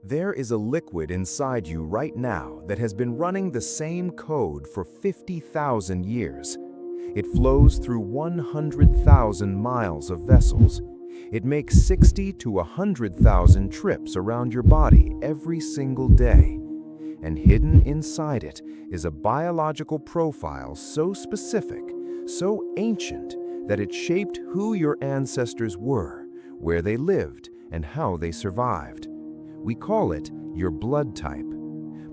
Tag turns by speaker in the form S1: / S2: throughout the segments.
S1: There is a liquid inside you right now that has been running the same code for 50,000 years. It flows through 100,000 miles of vessels. It makes 60 to 100,000 trips around your body every single day. And hidden inside it is a biological profile so specific, so ancient, that it shaped who your ancestors were, where they lived, and how they survived. We call it your blood type.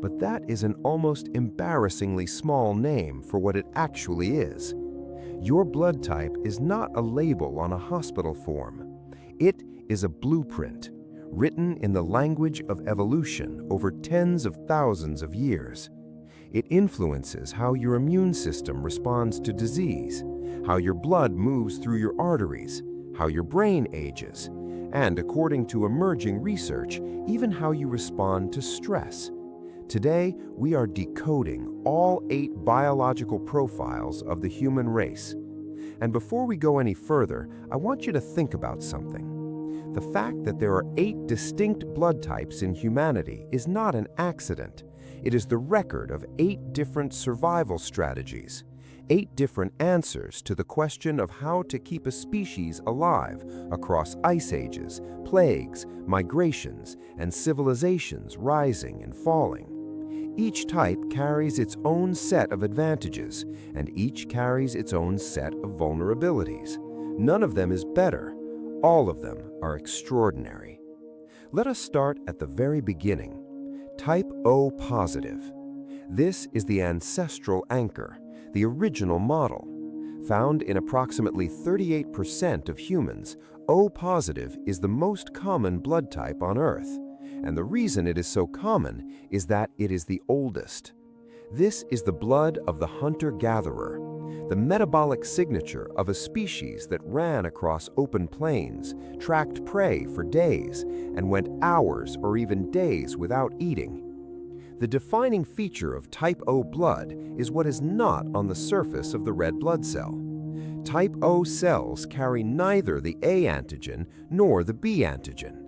S1: But that is an almost embarrassingly small name for what it actually is. Your blood type is not a label on a hospital form. It is a blueprint, written in the language of evolution over tens of thousands of years. It influences how your immune system responds to disease, how your blood moves through your arteries, how your brain ages, and according to emerging research, even how you respond to stress. Today, we are decoding all 8 biological profiles of the human race. And before we go any further, I want you to think about something. The fact that there are 8 distinct blood types in humanity is not an accident. It is the record of 8 different survival strategies, 8 different answers to the question of how to keep a species alive across ice ages, plagues, migrations, and civilizations rising and falling. Each type carries its own set of advantages, and each carries its own set of vulnerabilities. None of them is better. All of them are extraordinary. Let us start at the very beginning. Type O positive. This is the ancestral anchor, the original model. Found in approximately 38% of humans, O positive is the most common blood type on Earth. And the reason it is so common is that it is the oldest. This is the blood of the hunter-gatherer, the metabolic signature of a species that ran across open plains, tracked prey for days, and went hours or even days without eating. The defining feature of type O blood is what is not on the surface of the red blood cell. Type O cells carry neither the A antigen nor the B antigen.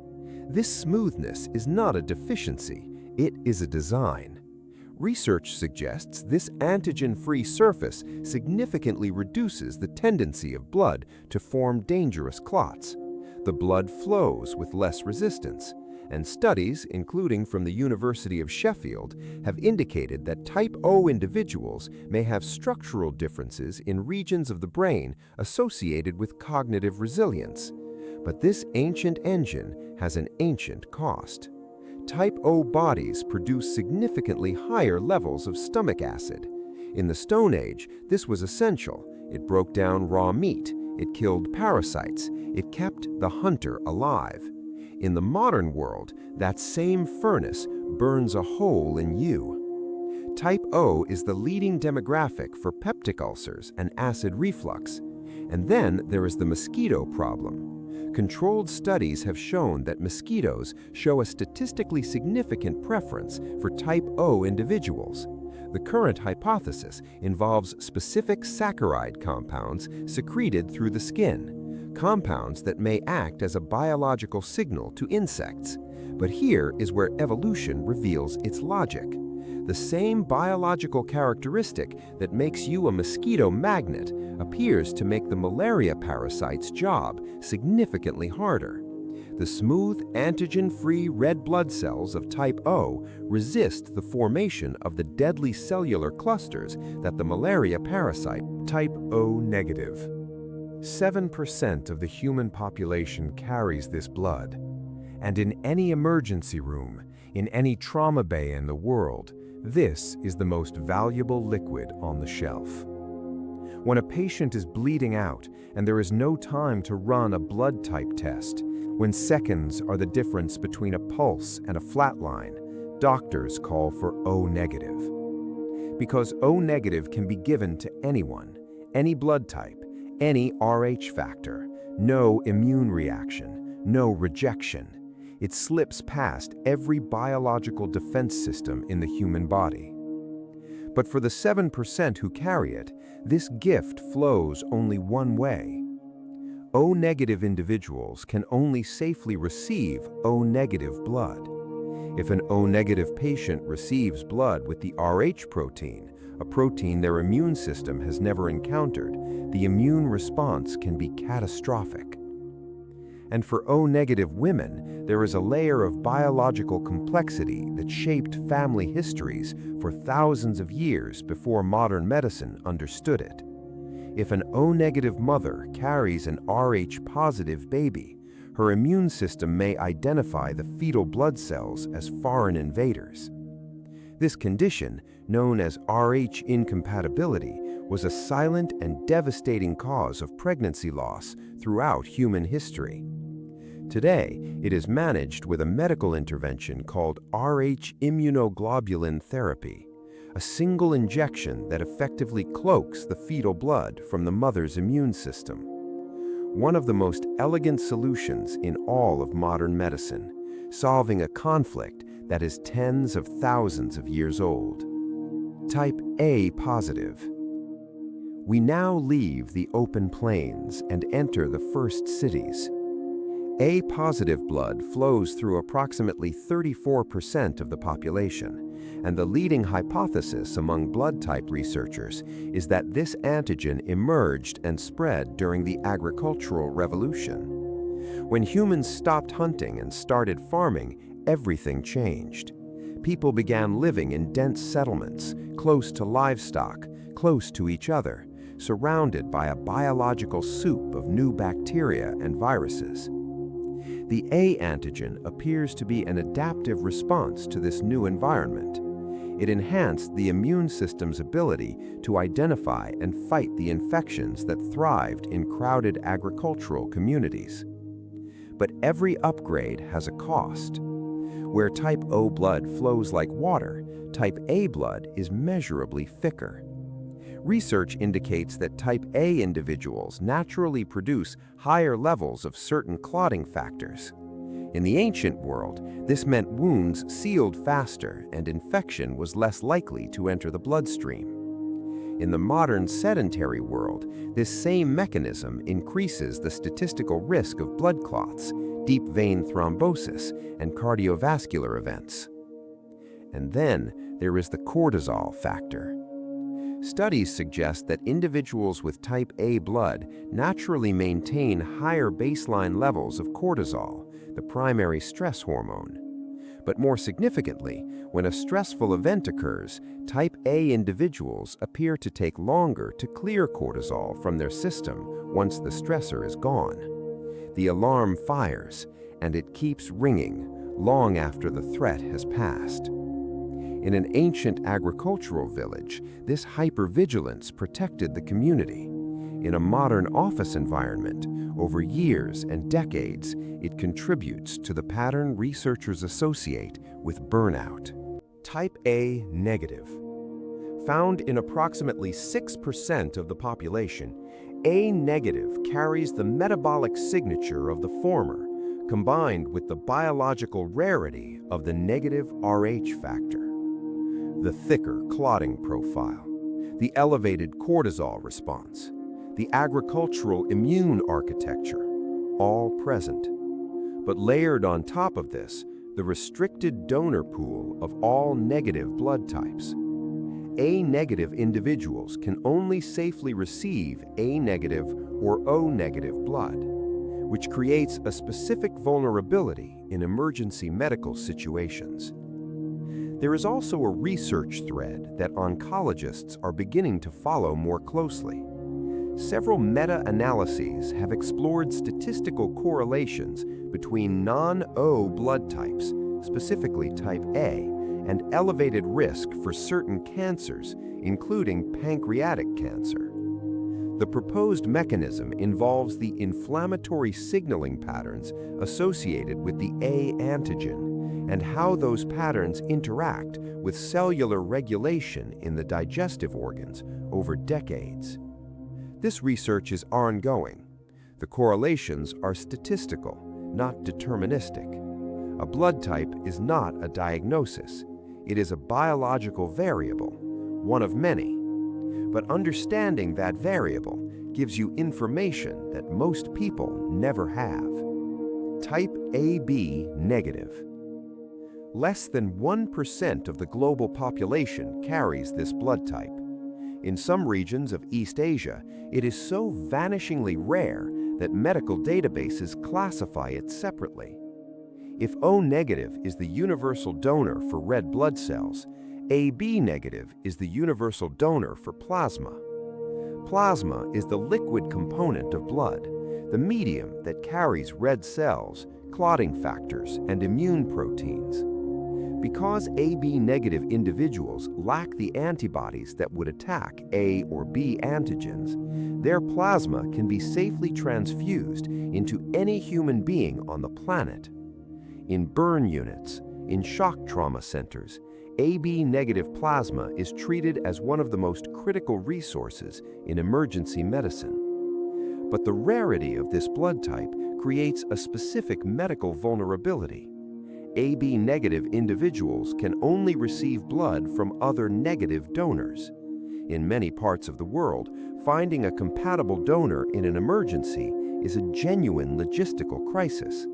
S1: This smoothness is not a deficiency, it is a design. Research suggests this antigen-free surface significantly reduces the tendency of blood to form dangerous clots. The blood flows with less resistance, and studies, including from the University of Sheffield, have indicated that type O individuals may have structural differences in regions of the brain associated with cognitive resilience. But this ancient engine has an ancient cost. Type O bodies produce significantly higher levels of stomach acid. In the Stone Age, this was essential. It broke down raw meat, it killed parasites, it kept the hunter alive. In the modern world, that same furnace burns a hole in you. Type O is the leading demographic for peptic ulcers and acid reflux. And then there is the mosquito problem. Controlled studies have shown that mosquitoes show a statistically significant preference for type O individuals. The current hypothesis involves specific saccharide compounds secreted through the skin, compounds that may act as a biological signal to insects. But here is where evolution reveals its logic. The same biological characteristic that makes you a mosquito magnet appears to make the malaria parasite's job significantly harder. The smooth, antigen-free red blood cells of type O resist the formation of the deadly cellular clusters that the malaria parasite.
S2: Type O negative. 7% of the human population carries this blood. And in any emergency room, in any trauma bay in the world, this is the most valuable liquid on the shelf. When a patient is bleeding out and there is no time to run a blood type test, when seconds are the difference between a pulse and a flatline, doctors call for O negative. Because O negative can be given to anyone, any blood type, any Rh factor, no immune reaction, no rejection. It slips past every biological defense system in the human body. But for the 7% who carry it, this gift flows only one way. O-negative individuals can only safely receive O-negative blood. If an O-negative patient receives blood with the Rh protein, a protein their immune system has never encountered, the immune response can be catastrophic. And for O-negative women, there is a layer of biological complexity that shaped family histories for thousands of years before modern medicine understood it. If an O-negative mother carries an Rh-positive baby, her immune system may identify the fetal blood cells as foreign invaders. This condition, known as Rh incompatibility, was a silent and devastating cause of pregnancy loss throughout human history. Today, it is managed with a medical intervention called Rh immunoglobulin therapy, a single injection that effectively cloaks the fetal blood from the mother's immune system. One of the most elegant solutions in all of modern medicine, solving a conflict that is tens of thousands of years old. Type A positive. We now leave the open plains and enter the first cities. A-positive blood flows through approximately 34% of the population, and the leading hypothesis among blood type researchers is that this antigen emerged and spread during the agricultural revolution. When humans stopped hunting and started farming, everything changed. People began living in dense settlements, close to livestock, close to each other, surrounded by a biological soup of new bacteria and viruses. The A antigen appears to be an adaptive response to this new environment. It enhanced the immune system's ability to identify and fight the infections that thrived in crowded agricultural communities. But every upgrade has a cost. Where type O blood flows like water, type A blood is measurably thicker. Research indicates that type A individuals naturally produce higher levels of certain clotting factors. In the ancient world, this meant wounds sealed faster and infection was less likely to enter the bloodstream. In the modern sedentary world, this same mechanism increases the statistical risk of blood clots, deep vein thrombosis, and cardiovascular events. And then there is the cortisol factor. Studies suggest that individuals with type A blood naturally maintain higher baseline levels of cortisol, the primary stress hormone. But more significantly, when a stressful event occurs, type A individuals appear to take longer to clear cortisol from their system once the stressor is gone. The alarm fires, and it keeps ringing long after the threat has passed. In an ancient agricultural village, this hypervigilance protected the community. In a modern office environment, over years and decades, it contributes to the pattern researchers associate with burnout. Type A negative. Found in approximately 6% of the population, A negative carries the metabolic signature of the former, combined with the biological rarity of the negative Rh factor. The thicker clotting profile, the elevated cortisol response, the agricultural immune architecture, all present. But layered on top of this, the restricted donor pool of all negative blood types. A-negative individuals can only safely receive A-negative or O-negative blood, which creates a specific vulnerability in emergency medical situations. There is also a research thread that oncologists are beginning to follow more closely. Several meta-analyses have explored statistical correlations between non-O blood types, specifically type A, and elevated risk for certain cancers, including pancreatic cancer. The proposed mechanism involves the inflammatory signaling patterns associated with the A antigen, and how those patterns interact with cellular regulation in the digestive organs over decades. This research is ongoing. The correlations are statistical, not deterministic. A blood type is not a diagnosis. It is a biological variable, one of many. But understanding that variable gives you information that most people never have. Type AB negative.
S1: Less than 1% of the global population carries this blood type. In some regions of East Asia, it is so vanishingly rare that medical databases classify it separately. If O negative is the universal donor for red blood cells, AB negative is the universal donor for plasma. Plasma is the liquid component of blood, the medium that carries red cells, clotting factors, and immune proteins. Because AB negative individuals lack the antibodies that would attack A or B antigens, their plasma can be safely transfused into any human being on the planet. In burn units, in shock trauma centers, AB negative plasma is treated as one of the most critical resources in emergency medicine. But the rarity of this blood type creates a specific medical vulnerability. AB negative individuals can only receive blood from other negative donors. In many parts of the world, finding a compatible donor in an emergency is a genuine logistical crisis.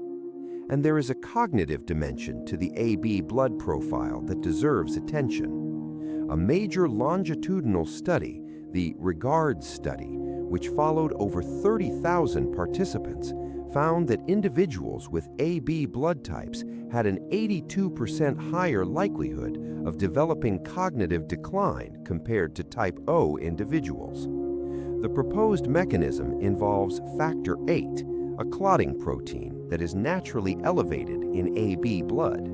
S1: And there is a cognitive dimension to the AB blood profile that deserves attention. A major longitudinal study, the REGARD study, which followed over 30,000 participants, found that individuals with AB blood types had an 82% higher likelihood of developing cognitive decline compared to type O individuals. The proposed mechanism involves factor VIII, a clotting protein that is naturally elevated in AB blood.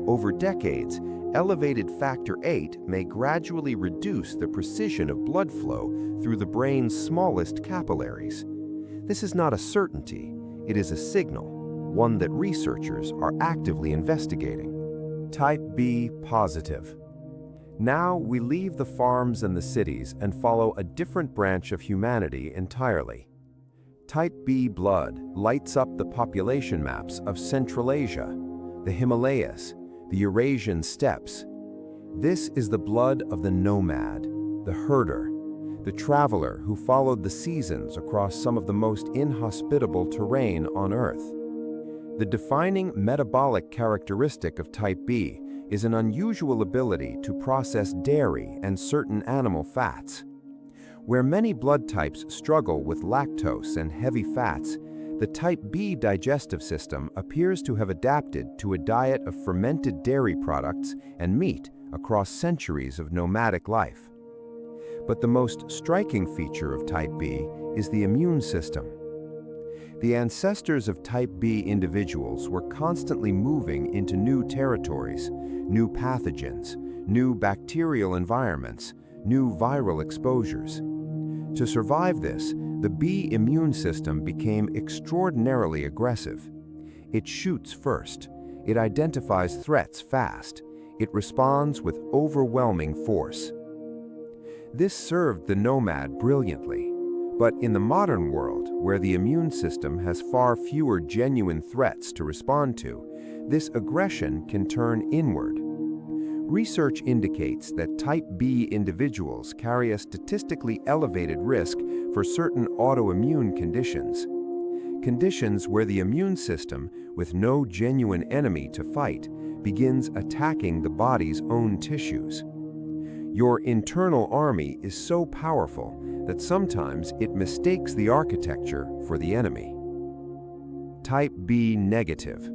S1: Over decades, elevated factor VIII may gradually reduce the precision of blood flow through the brain's smallest capillaries. This is not a certainty, it is a signal, one that researchers are actively investigating.
S2: Type B positive. Now we leave the farms and the cities and follow a different branch of humanity entirely. Type B blood lights up the population maps of Central Asia, the Himalayas, the Eurasian steppes. This is the blood of the nomad, the herder, the traveler who followed the seasons across some of the most inhospitable terrain on Earth. The defining metabolic characteristic of type B is an unusual ability to process dairy and certain animal fats. Where many blood types struggle with lactose and heavy fats, the type B digestive system appears to have adapted to a diet of fermented dairy products and meat across centuries of nomadic life. But the most striking feature of type B is the immune system. The ancestors of type B individuals were constantly moving into new territories, new pathogens, new bacterial environments, new viral exposures. To survive this, the B immune system became extraordinarily aggressive. It shoots first. It identifies threats fast. It responds with overwhelming force. This served the nomad brilliantly. But in the modern world, where the immune system has far fewer genuine threats to respond to, this aggression can turn inward. Research indicates that type B individuals carry a statistically elevated risk for certain autoimmune conditions. Conditions where the immune system, with no genuine enemy to fight, begins attacking the body's own tissues. Your internal army is so powerful that sometimes it mistakes the architecture for the enemy. Type B negative.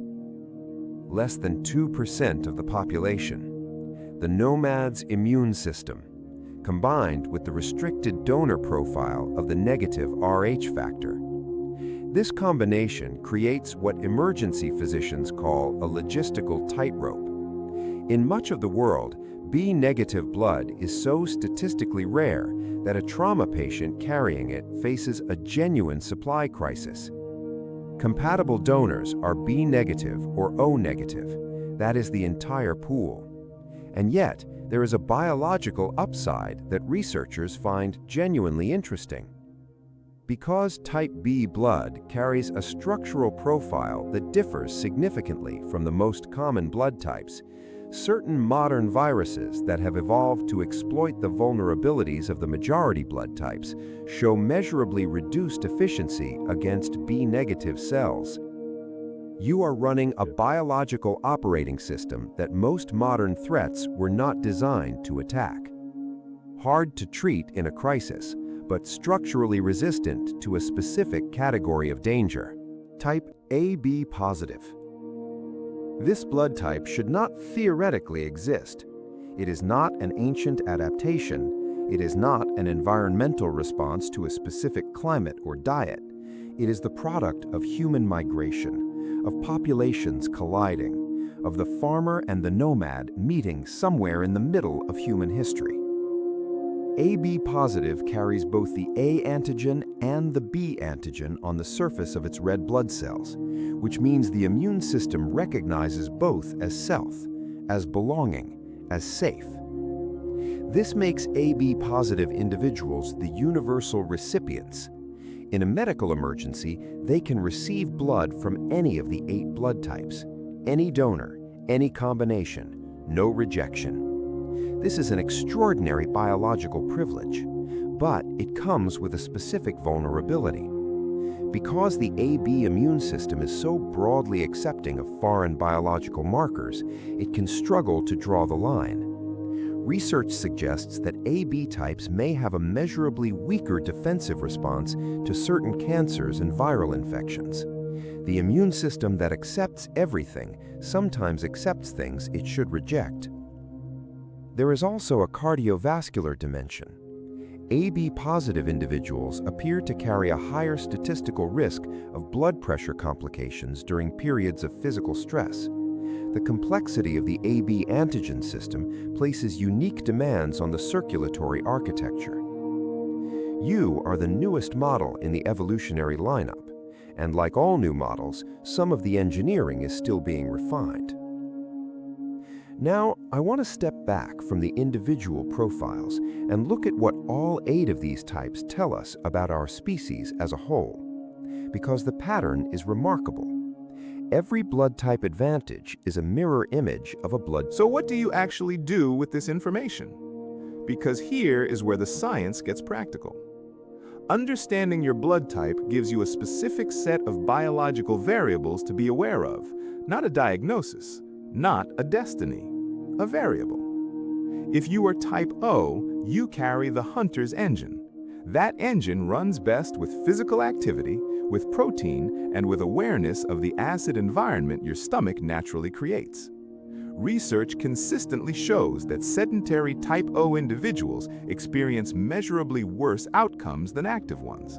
S2: Less than 2% of the population. The nomad's immune system, combined with the restricted donor profile of the negative Rh factor. This combination creates what emergency physicians call a logistical tightrope. In much of the world, B-negative blood is so statistically rare that a trauma patient carrying it faces a genuine supply crisis. Compatible donors are B-negative or O-negative. That is the entire pool. And yet, there is a biological upside that researchers find genuinely interesting. Because type B blood carries a structural profile that differs significantly from the most common blood types, certain modern viruses that have evolved to exploit the vulnerabilities of the majority blood types show measurably reduced efficiency against B-negative cells. You are running a biological operating system that most modern threats were not designed to attack. Hard to treat in a crisis, but structurally resistant to a specific category of danger. Type AB positive. This blood type should not theoretically exist. It is not an ancient adaptation. It is not an environmental response to a specific climate or diet. It is the product of human migration, of populations colliding, of the farmer and the nomad meeting somewhere in the middle of human history. AB positive carries both the A antigen and the B antigen on the surface of its red blood cells, which means the immune system recognizes both as self, as belonging, as safe. This makes AB positive individuals the universal recipients. In a medical emergency, they can receive blood from any of the 8 blood types, any donor, any combination, no rejection. This is an extraordinary biological privilege, but it comes with a specific vulnerability. Because the AB immune system is so broadly accepting of foreign biological markers, it can struggle to draw the line. Research suggests that AB types may have a measurably weaker defensive response to certain cancers and viral infections. The immune system that accepts everything sometimes accepts things it should reject. There is also a cardiovascular dimension. AB positive individuals appear to carry a higher statistical risk of blood pressure complications during periods of physical stress. The complexity of the AB antigen system places unique demands on the circulatory architecture. You are the newest model in the evolutionary lineup, and like all new models, some of the engineering is still being refined. Now, I want to step back from the individual profiles and look at what all 8 of these types tell us about our species as a whole, because the pattern is remarkable. Every blood type advantage is a mirror image of a blood.
S1: So what do you actually do with this information? Because here is where the science gets practical. Understanding your blood type gives you a specific set of biological variables to be aware of, not a diagnosis, not a destiny, a variable. If you are type O, you carry the hunter's engine. That engine runs best with physical activity, with protein, and with awareness of the acid environment your stomach naturally creates. Research consistently shows that sedentary type O individuals experience measurably worse outcomes than active ones.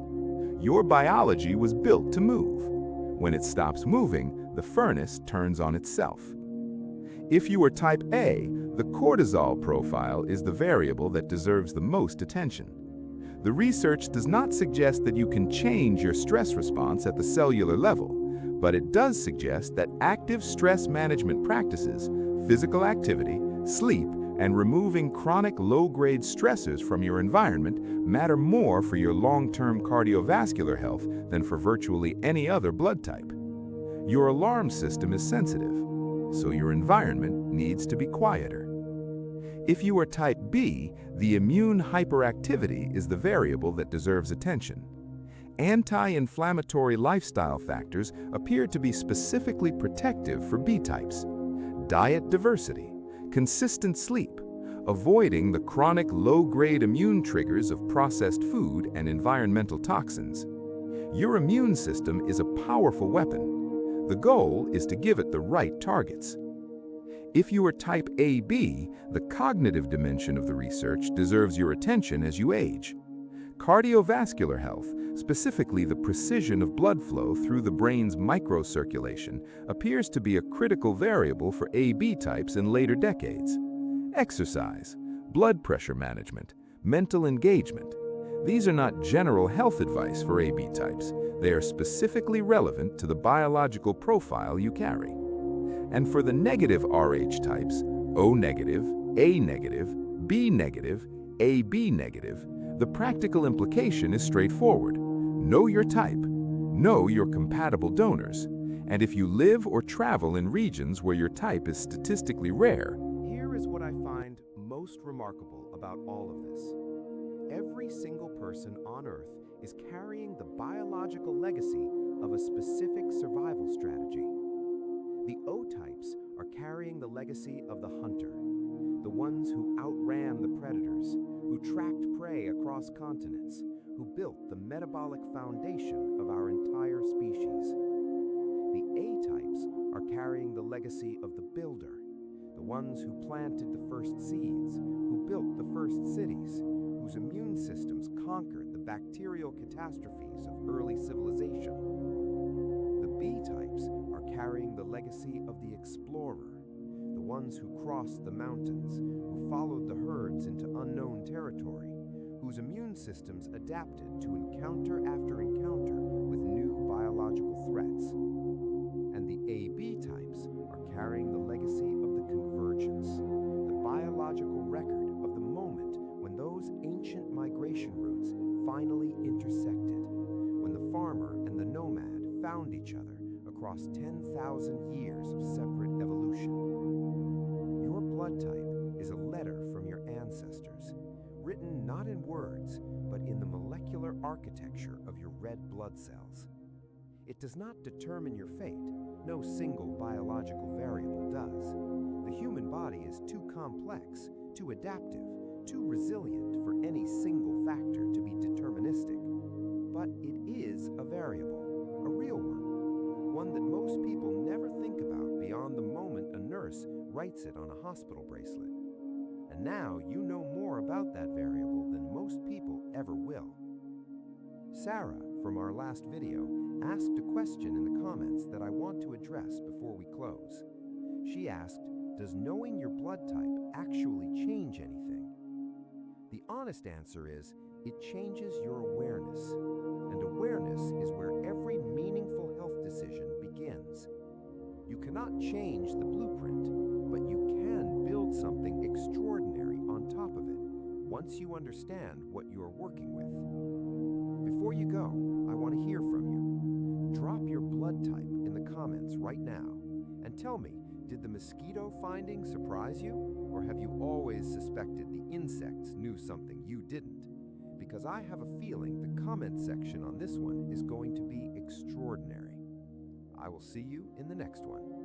S1: Your biology was built to move. When it stops moving, the furnace turns on itself. If you are type A, the cortisol profile is the variable that deserves the most attention. The research does not suggest that you can change your stress response at the cellular level, but it does suggest that active stress management practices, physical activity, sleep, and removing chronic low-grade stressors from your environment matter more for your long-term cardiovascular health than for virtually any other blood type. Your alarm system is sensitive, so your environment needs to be quieter. If you are type B, the immune hyperactivity is the variable that deserves attention. Anti-inflammatory lifestyle factors appear to be specifically protective for B types. Diet diversity, consistent sleep, avoiding the chronic low-grade immune triggers of processed food and environmental toxins. Your immune system is a powerful weapon. The goal is to give it the right targets. If you are type AB, the cognitive dimension of the research deserves your attention as you age. Cardiovascular health, specifically the precision of blood flow through the brain's microcirculation, appears to be a critical variable for AB types in later decades. Exercise, blood pressure management, mental engagement. These are not general health advice for AB types. They are specifically relevant to the biological profile you carry. And for the negative RH types, O negative, A negative, B negative, AB negative, the practical implication is straightforward. Know your type, know your compatible donors, and if you live or travel in regions where your type is statistically rare.
S2: Here is what I find most remarkable about all of this. Every single person on Earth is carrying the biological legacy of a specific survival strategy.
S1: The O-types are carrying the legacy of the hunter, the ones who outran the predators, who tracked prey across continents, who built the metabolic foundation of our entire species. The A-types are carrying the legacy of the builder, the ones who planted the first seeds, who built the first cities, whose immune systems conquered the bacterial catastrophes of early civilization. The B-types are carrying the legacy of the explorer, the ones who crossed the mountains, who followed the herds into unknown territory, whose immune systems adapted to encounter after encounter with new biological threats. And the AB types are carrying the legacy of the convergence, the biological record of the moment when those ancient migration routes finally intersected, when the farmer and the nomad found each other across 10,000 years of separate evolution. Your blood type is a letter from your ancestors, written not in words, but in the molecular architecture of your red blood cells. It does not determine your fate. No single biological variable does. The human body is too complex, too adaptive, too resilient for any single factor to be deterministic. But it is a variable, a real one that most people never think about beyond the moment a nurse writes it on a hospital bracelet. And now you know more about that variable than most people ever will. Sarah, from our last video, asked a question in the comments that I want to address before we close. She asked, does knowing your blood type actually change anything? The honest answer is, it changes your awareness. And awareness is where every meaningful health decision begins. You cannot change the blueprint, but you can build something extraordinary on top of it once you understand what you are working with. Before you go, I want to hear from you. Drop your blood type in the comments right now and tell me, did the mosquito finding surprise you, or have you always suspected the insects knew something you didn't? Because I have a feeling the comment section on this one is going to be extraordinary. I will see you in the next one.